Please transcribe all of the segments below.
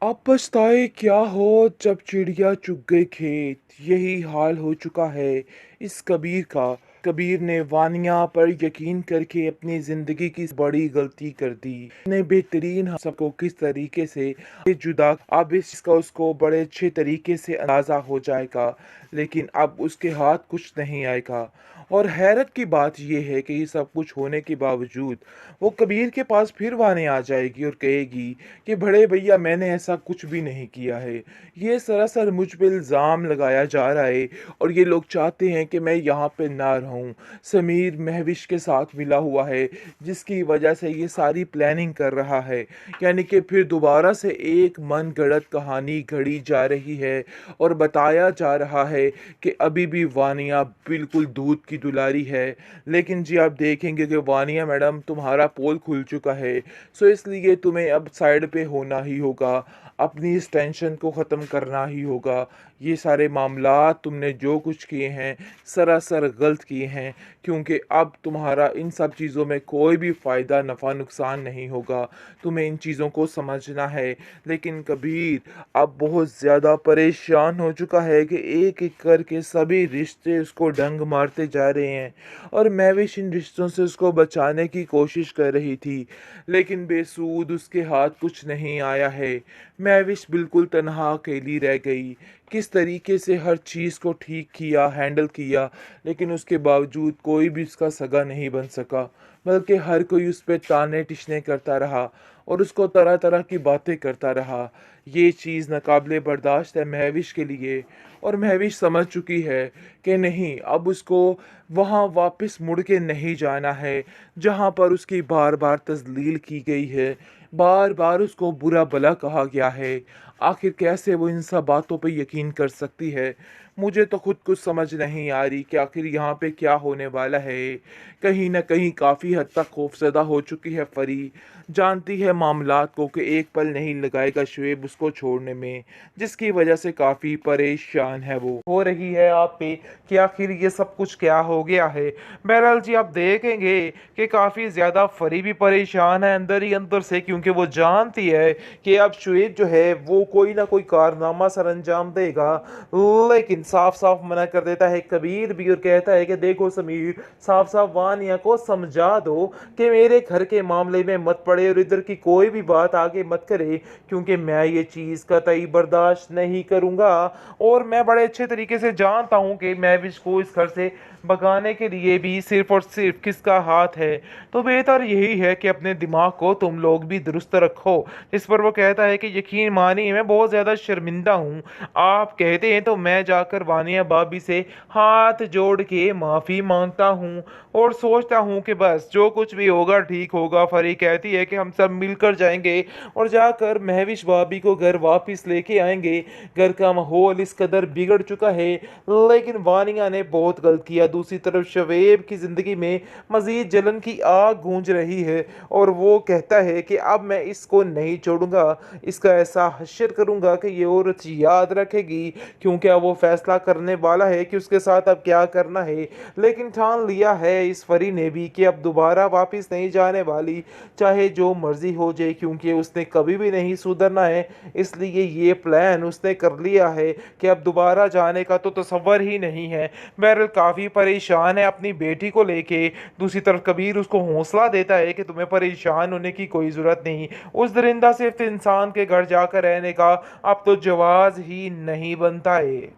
अब पछताए क्या हो जब चिड़िया चुग गई खेत। यही हाल हो चुका है इस कबीर का। कबीर ने वानिया पर यकीन करके अपनी जिंदगी की बड़ी गलती कर दी। ने बेहतरीन हम सबको किस तरीके से जुदा, अब इसका उसको बड़े अच्छे तरीके से अंदाजा हो जाएगा, लेकिन अब उसके हाथ कुछ नहीं आएगा। और हैरत की बात यह है कि ये सब कुछ होने के बावजूद वो कबीर के पास फिर वाने आ जाएगी और कहेगी कि बड़े भैया मैंने ऐसा कुछ भी नहीं किया है। ये सरासर मुझ पे इल्ज़ाम लगाया जा रहा है और ये लोग चाहते हैं कि मैं यहाँ पे ना रहूँ। समीर महविश के साथ मिला हुआ है जिसकी वजह से ये सारी प्लानिंग कर रहा है। यानी कि फिर दोबारा से एक मन गढ़ंत कहानी घड़ी जा रही है और बताया जा रहा है कि अभी भी वानिया बिल्कुल दूध की दुलारी है। लेकिन जी आप देखेंगे कि वानिया मैडम तुम्हारा पोल खुल चुका है, सो इसलिए तुम्हें अब साइड पे होना ही होगा, अपनी इस टेंशन को ख़त्म करना ही होगा। ये सारे मामलात तुमने जो कुछ किए हैं सरासर गलत किए हैं, क्योंकि अब तुम्हारा इन सब चीज़ों में कोई भी फ़ायदा नफ़ा नुकसान नहीं होगा। तुम्हें इन चीज़ों को समझना है। लेकिन कबीर अब बहुत ज़्यादा परेशान हो चुका है कि एक एक करके सभी रिश्ते उसको डंग मारते जा रहे हैं और महविश इन रिश्तों से उसको बचाने की कोशिश कर रही थी, लेकिन बेसूद उसके हाथ कुछ नहीं आया है। महविश बिल्कुल तन्हा अकेली रह गई। किस तरीके से हर चीज़ को ठीक किया, हैंडल किया, लेकिन उसके बावजूद कोई भी उसका सगा नहीं बन सका, बल्कि हर कोई उस पर ताने टिशने करता रहा और उसको तरह तरह की बातें करता रहा। ये चीज़ नाकाबिले बर्दाश्त है महविश के लिए, और महविश समझ चुकी है कि नहीं, अब उसको वहाँ वापस मुड़ के नहीं जाना है जहाँ पर उसकी बार बार तजलील की गई है, बार बार उसको बुरा भला कहा गया है। आखिर कैसे वो इन सब बातों पे यकीन कर सकती है? मुझे तो खुद कुछ समझ नहीं आ रही कि आखिर यहाँ पे क्या होने वाला है। कहीं ना कहीं काफ़ी हद तक खौफजदा हो चुकी है परी। जानती है मामलात को कि एक पल नहीं लगाएगा शुएब उसको छोड़ने में, जिसकी वजह से काफ़ी परेशान है वो। हो रही है आप पे कि आखिर ये सब कुछ क्या हो गया है। बहरहाल जी आप देखेंगे कि काफ़ी ज़्यादा फरी भी परेशान है अंदर ही अंदर से, क्योंकि वो जानती है कि अब शुएब जो है वो कोई ना कोई कारनामा सर अंजाम देगा। लेकिन साफ साफ मना कर देता है कबीर भी और कहता है कि देखो समीर, साफ साफ वानिया को समझा दो कि मेरे घर के मामले में मत पड़े और इधर की कोई भी बात आगे मत करे, क्योंकि मैं ये चीज़ कतई बर्दाश्त नहीं करूँगा। और मैं बड़े अच्छे तरीके से जानता हूँ कि मैं भी इसको इस घर से भगाने के लिए भी सिर्फ और सिर्फ किसका हाथ है। तो बेहतर यही है कि अपने दिमाग को तुम लोग भी दुरुस्त रखो। इस पर वो कहता है कि यकीन मानिए मैं बहुत ज़्यादा शर्मिंदा हूँ। आप कहते हैं तो मैं जाकर वानिया भाभी से हाथ जोड़ के माफ़ी मांगता हूँ और सोचता हूँ कि बस जो कुछ भी होगा ठीक होगा। फरी कहती है कि हम सब मिलकर जाएंगे और जाकर महविश भाभी को घर वापस लेके आएंगे। घर का माहौल इस कदर बिगड़ चुका है, लेकिन वानिया ने बहुत गलत किया। दूसरी तरफ शवेब की ज़िंदगी में मज़ीद जलन की आग गूंज रही है और वो कहता है कि अब मैं इसको नहीं छोड़ूंगा, इसका ऐसा हश्र करूंगा कि ये औरत याद रखेगी, क्योंकि अब वो फैसला करने वाला है कि उसके साथ अब क्या करना है। लेकिन ठान लिया है इस परी ने भी कि अब दोबारा वापस नहीं जाने वाली, चाहे जो मर्जी हो जाए, क्योंकि उसने कभी भी नहीं सुधरना है। इसलिए ये प्लान उसने कर लिया है कि अब दोबारा जाने का तो तसव्वुर ही नहीं है। बहरहाल काफ़ी परेशान है अपनी बेटी को लेके। दूसरी तरफ कबीर उसको हौसला देता है कि तुम्हें परेशान होने की कोई ज़रूरत नहीं, उस दरिंदा सिर्फ इंसान के घर जाकर रहने का अब तो जवाज ही नहीं बनता है।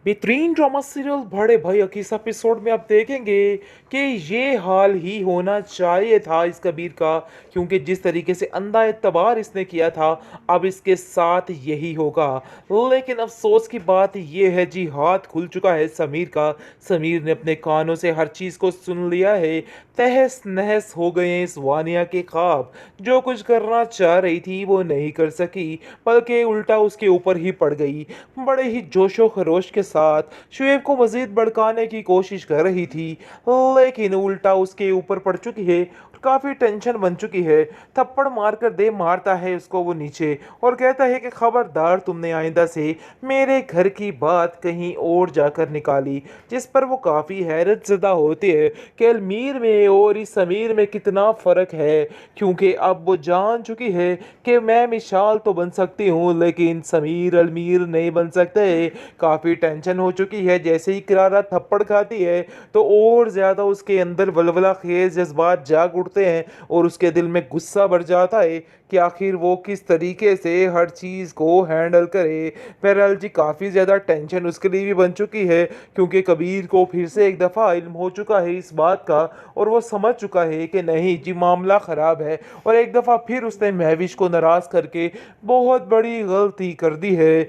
बेहतरीन ड्रामा सीरियल बड़े भैया की इस एपिसोड में आप देखेंगे कि ये हाल ही होना चाहिए था इस कबीर का, क्योंकि जिस तरीके से अंधा एतबार इसने किया था अब इसके साथ यही होगा। लेकिन अफसोस की बात यह है जी, हाथ खुल चुका है समीर का। समीर ने अपने कानों से हर चीज़ को सुन लिया है। तहस नहस हो गए हैं इस वानिया के ख्वाब। जो कुछ करना चाह रही थी वो नहीं कर सकी, बल्कि उल्टा उसके ऊपर ही पड़ गई। बड़े ही जोशो खरोश के साथ शुएब को मजीद भड़काने की कोशिश कर रही थी, लेकिन उल्टा उसके ऊपर पड़ चुकी है। काफ़ी टेंशन बन चुकी है। थप्पड़ मारकर दे मारता है उसको वो नीचे और कहता है कि खबरदार तुमने आइंदा से मेरे घर की बात कहीं और जाकर निकाली। जिस पर वो काफ़ी हैरत ज़दा होती है कि अलमीर में और इस अमीर में कितना फ़र्क है, क्योंकि अब वो जान चुकी है कि मैं मिसाल तो बन सकती हूँ लेकिन समीर अलमीर नहीं बन सकते। काफ़ी टेंशन हो चुकी है, जैसे ही किरारा थप्पड़ खाती है तो और ज़्यादा उसके अंदर वलवला खेज जज्बात जाग उठते हैं और उसके दिल में गुस्सा भर जाता है कि आखिर वो किस तरीके से हर चीज़ को हैंडल करे। बहरहाल जी काफ़ी ज़्यादा टेंशन उसके लिए भी बन चुकी है, क्योंकि कबीर को फिर से एक दफ़ा इल्म हो चुका है इस बात का और वो समझ चुका है कि नहीं जी मामला ख़राब है और एक दफ़ा फिर उसने महविश को नाराज़ करके बहुत बड़ी गलती कर दी है।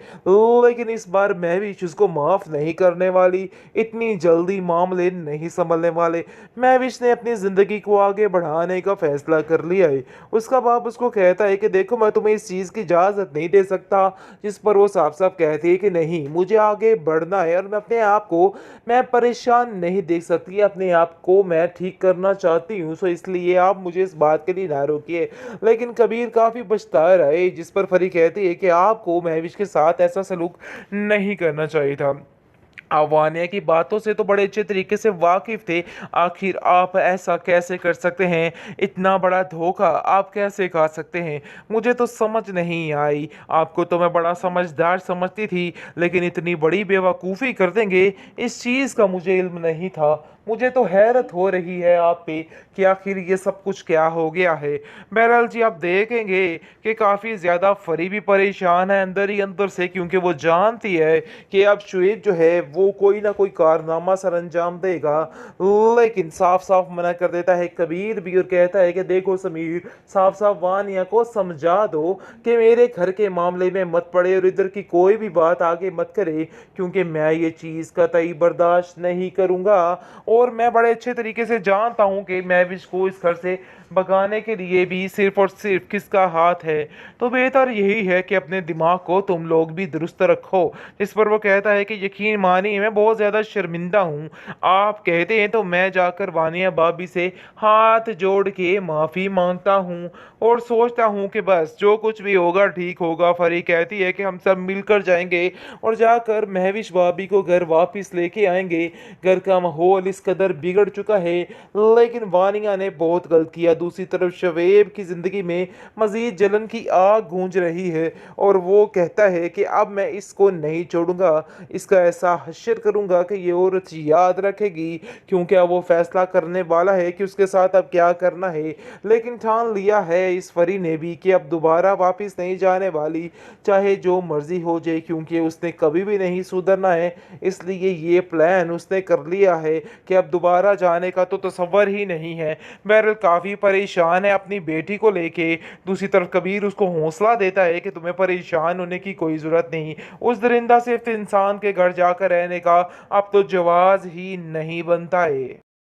लेकिन इस बार महविश उसको माफ़ नहीं करने वाली, इतनी जल्दी मामले नहीं संभलने वाले। महविश ने अपनी ज़िंदगी को आगे बढ़ाने का फ़ैसला कर लिया है। उसका बाप उसको कहता है कि देखो मैं तुम्हें इस चीज़ की इजाज़त नहीं दे सकता, जिस पर वो साफ-साफ कहती है कि नहीं मुझे आगे बढ़ना है और मैं अपने आप को मैं परेशान नहीं देख सकती, अपने आप को मैं ठीक करना चाहती हूँ, सो इसलिए आप मुझे इस बात के लिए ना रोकिए। लेकिन कबीर काफ़ी पछता रहा है, जिस पर परी कहती है कि आपको महविश के साथ ऐसा सलूक नहीं करना चाहिए था। आप वानिया की बातों से तो बड़े अच्छे तरीके से वाकिफ़ थे। आखिर आप ऐसा कैसे कर सकते हैं? इतना बड़ा धोखा आप कैसे खा सकते हैं? मुझे तो समझ नहीं आई। आपको तो मैं बड़ा समझदार समझती थी, लेकिन इतनी बड़ी बेवकूफ़ी कर देंगे, इस चीज़ का मुझे इल्म नहीं था। मुझे तो हैरत हो रही है आप पे कि आखिर ये सब कुछ क्या हो गया है। बहरहाल जी आप देखेंगे कि काफ़ी ज़्यादा परी भी परेशान है अंदर ही अंदर से, क्योंकि वो जानती है कि अब शुएब जो है वो कोई ना कोई कारनामा सर अंजाम देगा। लेकिन साफ साफ मना कर देता है कबीर भी और कहता है कि देखो समीर, साफ साफ वानिया को समझा दो कि मेरे घर के मामले में मत पड़े और इधर की कोई भी बात आगे मत करे, क्योंकि मैं ये चीज़ कतई बर्दाश्त नहीं करूँगा और मैं बड़े अच्छे तरीके से जानता हूँ कि महविश को इस घर से भगाने के लिए भी सिर्फ और सिर्फ किसका हाथ है। तो बेहतर यही है कि अपने दिमाग को तुम लोग भी दुरुस्त रखो। इस पर वो कहता है कि यकीन मानिए मैं बहुत ज़्यादा शर्मिंदा हूँ। आप कहते हैं तो मैं जाकर वानिया भाभी से हाथ जोड़ के माफ़ी मांगता हूँ और सोचता हूँ कि बस जो कुछ भी होगा ठीक होगा। फरी कहती है कि हम सब मिलकर जाएंगे और जाकर महविश भाभी को घर वापस लेके आएंगे। घर का माहौल इस कदर बिगड़ चुका है, लेकिन वानिया ने बहुत गलत किया। दूसरी तरफ शवेब की ज़िंदगी में मज़ीद जलन की आग गूंज रही है और वो कहता है कि अब मैं इसको नहीं छोड़ूंगा, इसका ऐसा हश्र करूंगा कि ये औरत याद रखेगी, क्योंकि अब वो फैसला करने वाला है कि उसके साथ अब क्या करना है। लेकिन ठान लिया है इस परी ने भी कि अब दोबारा वापस नहीं जाने वाली, चाहे जो मर्जी हो जाए, क्योंकि उसने कभी भी नहीं सुधरना है। इसलिए ये प्लान उसने कर लिया है कि अब दोबारा जाने का तो तसव्वुर ही नहीं है। बहरहाल काफ़ी परेशान है अपनी बेटी को लेके। दूसरी तरफ कबीर उसको हौसला देता है कि तुम्हें परेशान होने की कोई ज़रूरत नहीं, उस दरिंदा सिर्फ इंसान के घर जाकर रहने का अब तो जवाज़ ही नहीं बनता है।